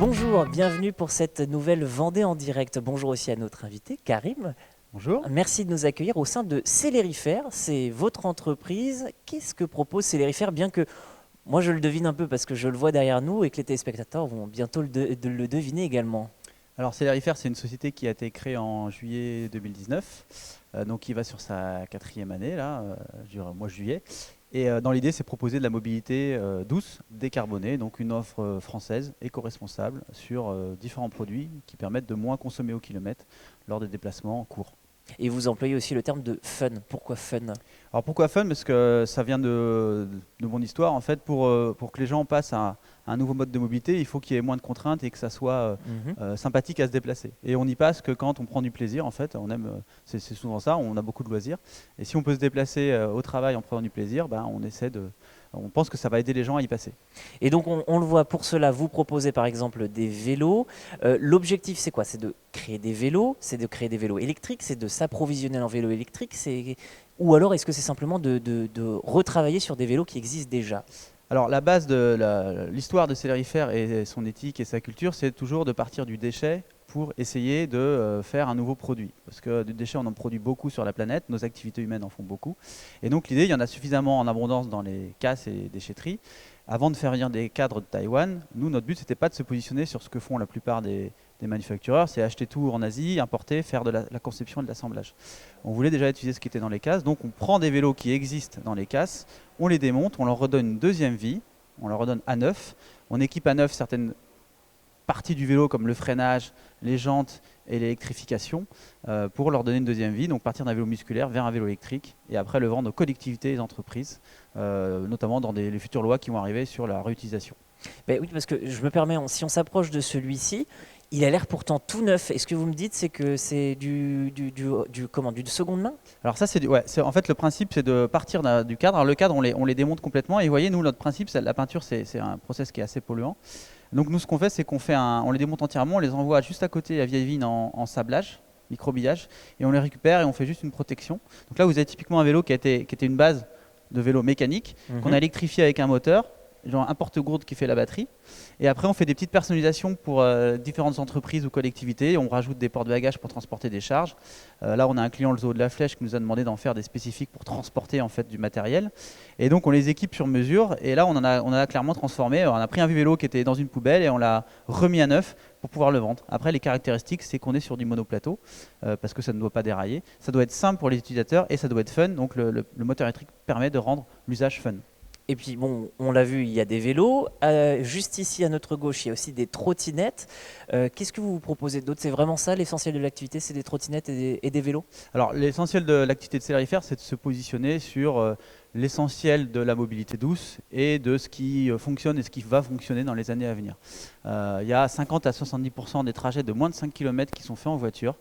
Bonjour, bienvenue pour cette nouvelle Vendée en direct. Bonjour aussi à notre invité, Karim. Bonjour. Merci de nous accueillir au sein de Célérifère. C'est votre entreprise. Qu'est-ce que propose Célérifère? Bien que moi je le devine un peu parce que je le vois derrière nous et que les téléspectateurs vont bientôt le deviner également. Alors Célérifère, c'est une société qui a été créée en juillet 2019, donc qui va sur sa quatrième année, là, au mois de juillet. Et dans l'idée, c'est proposer de la mobilité douce, décarbonée, donc une offre française, éco-responsable, sur différents produits qui permettent de moins consommer au kilomètre lors des déplacements courts. Et vous employez aussi le terme de fun. Pourquoi fun? Alors pourquoi fun? Parce que ça vient de mon histoire. En fait, pour que les gens passent à un nouveau mode de mobilité, il faut qu'il y ait moins de contraintes et que ça soit Mhm. sympathique à se déplacer. Et on y passe que quand on prend du plaisir, en fait. On aime, c'est souvent ça, on a beaucoup de loisirs. Et si on peut se déplacer au travail en prenant du plaisir, ben, on pense que ça va aider les gens à y passer. Et donc on le voit, pour cela, vous proposez par exemple des vélos. L'objectif c'est quoi? C'est de créer des vélos, c'est de créer des vélos électriques, c'est de s'approvisionner en vélo électrique, ou alors est-ce que c'est simplement de retravailler sur des vélos qui existent déjà? Alors la base de l'histoire de Célérifère et son éthique et sa culture, c'est toujours de partir du déchet pour essayer de faire un nouveau produit. Parce que du déchet, on en produit beaucoup sur la planète, nos activités humaines en font beaucoup. Et donc l'idée, il y en a suffisamment en abondance dans les casses et les déchetteries. Avant de faire venir des cadres de Taïwan, nous, notre but, c'était pas de se positionner sur ce que font la plupart des manufactureurs, c'est acheter tout en Asie, importer, faire de la conception et de l'assemblage. On voulait déjà utiliser ce qui était dans les casses, donc on prend des vélos qui existent dans les casses, on les démonte, on leur redonne une deuxième vie, on leur redonne à neuf, on équipe à neuf certaines parties du vélo comme le freinage, les jantes et l'électrification pour leur donner une deuxième vie, donc partir d'un vélo musculaire vers un vélo électrique et après le vendre aux collectivités et aux entreprises, notamment dans les futures lois qui vont arriver sur la réutilisation. Ben oui, parce que je me permets, si on s'approche de celui-ci, il a l'air pourtant tout neuf. Et ce que vous me dites, c'est que c'est du seconde main? Alors ça, en fait, le principe, c'est de partir du cadre. Alors le cadre, on les démonte complètement. Et vous voyez, nous, notre principe, la peinture, c'est un process qui est assez polluant. Donc nous, ce qu'on fait, c'est on les démonte entièrement, on les envoie juste à côté à Vieille-Vigne en sablage, microbillage, et on les récupère et on fait juste une protection. Donc là, vous avez typiquement un vélo qui était une base de vélo mécanique, qu'on a électrifié avec un moteur, genre un porte-gourde qui fait la batterie. Et après, on fait des petites personnalisations pour différentes entreprises ou collectivités. On rajoute des porte-bagages pour transporter des charges. Là, on a un client, le Zoo de la Flèche, qui nous a demandé d'en faire des spécifiques pour transporter en fait du matériel. Et donc, on les équipe sur mesure. Et là, on a clairement transformé. On a pris un vieux vélo qui était dans une poubelle et on l'a remis à neuf pour pouvoir le vendre. Après, les caractéristiques, c'est qu'on est sur du monoplateau parce que ça ne doit pas dérailler. Ça doit être simple pour les utilisateurs et ça doit être fun. Donc, le moteur électrique permet de rendre l'usage fun. Et puis bon, on l'a vu, il y a des vélos. Juste ici à notre gauche, il y a aussi des trottinettes. Qu'est-ce que vous proposez d'autre? C'est vraiment ça l'essentiel de l'activité, c'est des trottinettes et des vélos? Alors, l'essentiel de l'activité de Célérifère, c'est de se positionner sur l'essentiel de la mobilité douce et de ce qui fonctionne et ce qui va fonctionner dans les années à venir. Il y a 50 à 70% des trajets de moins de 5 km qui sont faits en voiture.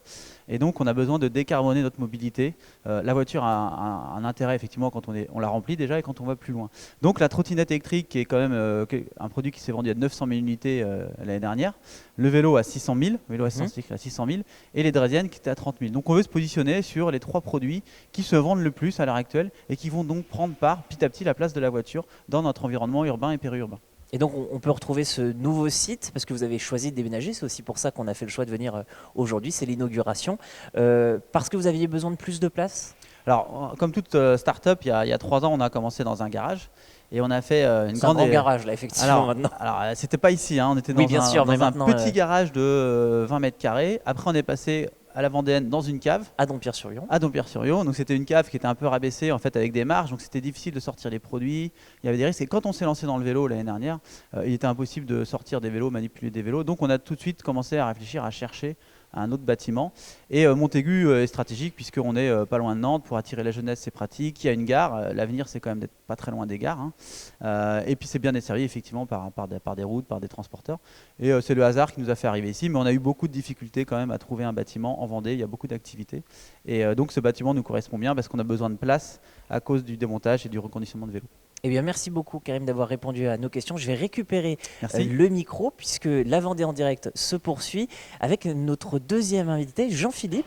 Et donc, on a besoin de décarboner notre mobilité. La voiture a un intérêt, effectivement, quand on la remplit déjà et quand on va plus loin. Donc, la trottinette électrique, qui est quand même un produit qui s'est vendu à 900 000 unités l'année dernière. Le vélo à 600 000, le vélo essence à 600 000, et les draisiennes qui étaient à 30 000. Donc, on veut se positionner sur les trois produits qui se vendent le plus à l'heure actuelle et qui vont donc prendre part petit à petit la place de la voiture dans notre environnement urbain et périurbain. Et donc on peut retrouver ce nouveau site parce que vous avez choisi de déménager. C'est aussi pour ça qu'on a fait le choix de venir aujourd'hui. C'est l'inauguration. Parce que vous aviez besoin de plus de place? Alors, comme toute start-up, il y a 3 ans, on a commencé dans un garage et on a fait une C'est un grande. grand garage là, effectivement, maintenant. Alors, c'était pas ici, hein, on était Oui, dans bien sûr, mais un maintenant, petit garage de 20 mètres carrés. Après, on est passé à la Vendéenne dans une cave. à Dompierre-sur-Yon. À Dompierre-sur-Yon. Donc c'était une cave qui était un peu rabaissée en fait avec des marges, donc c'était difficile de sortir les produits. Il y avait des risques. Et quand on s'est lancé dans le vélo l'année dernière, il était impossible de sortir des vélos, manipuler des vélos. Donc on a tout de suite commencé à réfléchir, à chercher un autre bâtiment. Et Montaigu est stratégique puisqu'on est pas loin de Nantes. Pour attirer la jeunesse, c'est pratique. Il y a une gare. L'avenir, c'est quand même d'être pas très loin des gares, hein. Et puis c'est bien desservi effectivement par des routes, par des transporteurs. Et c'est le hasard qui nous a fait arriver ici. Mais on a eu beaucoup de difficultés quand même à trouver un bâtiment en Vendée. Il y a beaucoup d'activités. Et donc ce bâtiment nous correspond bien parce qu'on a besoin de place à cause du démontage et du reconditionnement de vélos. Eh bien, merci beaucoup, Karim, d'avoir répondu à nos questions. Je vais récupérer Merci. le micro puisque la Vendée en direct se poursuit avec notre deuxième invité, Jean-Philippe,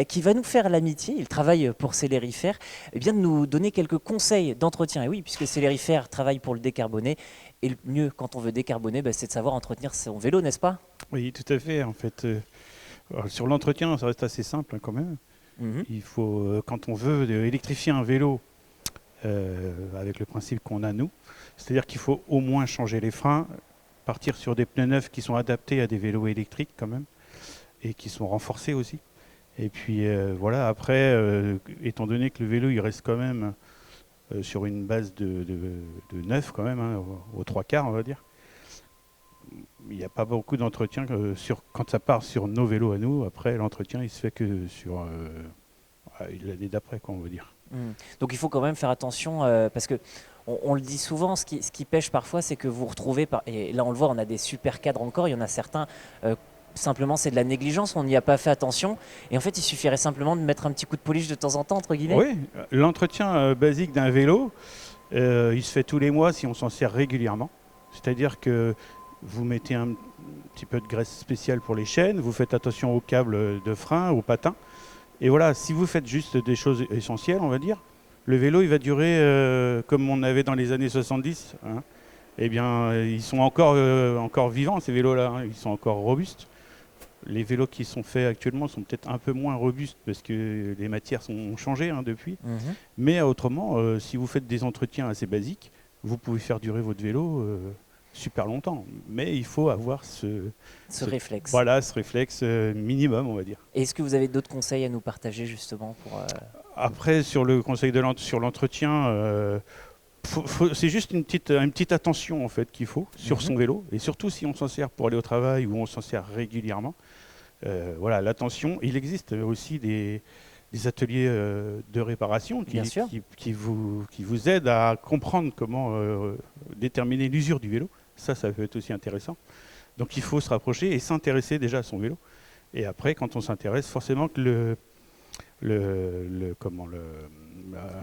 qui va nous faire l'amitié. Il travaille pour Célérifère, eh bien, de nous donner quelques conseils d'entretien. Et oui, puisque Célérifère travaille pour le décarboner. Et le mieux, quand on veut décarboner, c'est de savoir entretenir son vélo, n'est-ce pas? Oui, tout à fait. En fait, sur l'entretien, ça reste assez simple quand même. Mhm. Il faut, quand on veut électrifier un vélo, avec le principe qu'on a nous, c'est-à-dire qu'il faut au moins changer les freins, partir sur des pneus neufs qui sont adaptés à des vélos électriques quand même, et qui sont renforcés aussi. Et puis voilà, après, étant donné que le vélo il reste quand même sur une base de neuf quand même, hein, aux trois quarts on va dire, il n'y a pas beaucoup d'entretien quand ça part sur nos vélos à nous. Après, l'entretien il se fait que sur l'année d'après, quoi, on va dire. Donc il faut quand même faire attention parce que on le dit souvent, ce qui pêche parfois, c'est que vous retrouvez, et là on le voit, on a des super cadres encore, il y en a certains, simplement c'est de la négligence, on n'y a pas fait attention, et en fait il suffirait simplement de mettre un petit coup de polish de temps en temps, entre guillemets. Oui, l'entretien basique d'un vélo, il se fait tous les mois si on s'en sert régulièrement. C'est-à-dire que vous mettez un petit peu de graisse spéciale pour les chaînes, vous faites attention aux câbles de frein, aux patins. Et voilà, si vous faites juste des choses essentielles, on va dire, le vélo, il va durer comme on avait dans les années 70. Hein. Eh bien, ils sont encore vivants, ces vélos-là. Hein. Ils sont encore robustes. Les vélos qui sont faits actuellement sont peut-être un peu moins robustes parce que les matières ont changé depuis. Mhm. Mais autrement, si vous faites des entretiens assez basiques, vous pouvez faire durer votre vélo super longtemps. Mais il faut avoir ce réflexe. Voilà, ce réflexe minimum, on va dire. Est-ce que vous avez d'autres conseils à nous partager justement pour Après, sur le conseil sur l'entretien, c'est juste une petite attention en fait qu'il faut sur son vélo, et surtout si on s'en sert pour aller au travail ou on s'en sert régulièrement. Voilà, l'attention. Il existe aussi des ateliers de réparation qui vous aident à comprendre comment déterminer l'usure du vélo. Ça peut être aussi intéressant. Donc il faut se rapprocher et s'intéresser déjà à son vélo. Et après, quand on s'intéresse, forcément que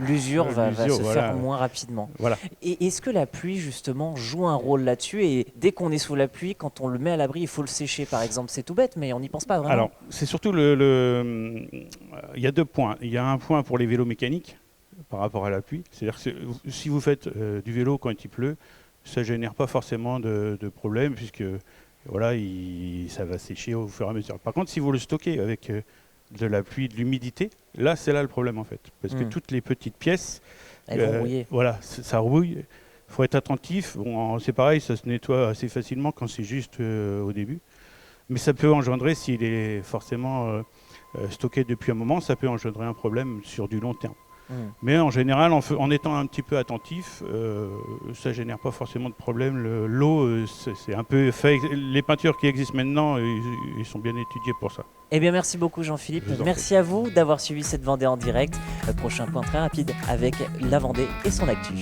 l'usure va se voilà, faire moins rapidement. Voilà. Et est-ce que la pluie justement joue un rôle là-dessus? Et dès qu'on est sous la pluie, quand on le met à l'abri, il faut le sécher par exemple. C'est tout bête, mais on n'y pense pas vraiment. Alors, c'est surtout il y a deux points. Il y a un point pour les vélos mécaniques par rapport à la pluie. C'est-à-dire que si vous faites du vélo quand il pleut, ça ne génère pas forcément de problème puisque voilà, ça va sécher au fur et à mesure. Par contre, si vous le stockez avec de la pluie, de l'humidité, là c'est là le problème en fait. Parce que toutes les petites pièces, elles vont rouiller. Voilà, ça rouille. Il faut être attentif. Bon, c'est pareil, ça se nettoie assez facilement quand c'est juste au début. Mais ça peut engendrer, s'il est forcément stocké depuis un moment, ça peut engendrer un problème sur du long terme. Mais en général, en étant un petit peu attentif, ça génère pas forcément de problème. L'eau, c'est un peu fait. Les peintures qui existent maintenant, ils sont bien étudiées pour ça. Eh bien, merci beaucoup Jean-Philippe. Merci à vous d'avoir suivi cette Vendée en direct. Prochain point très rapide avec la Vendée et son actu.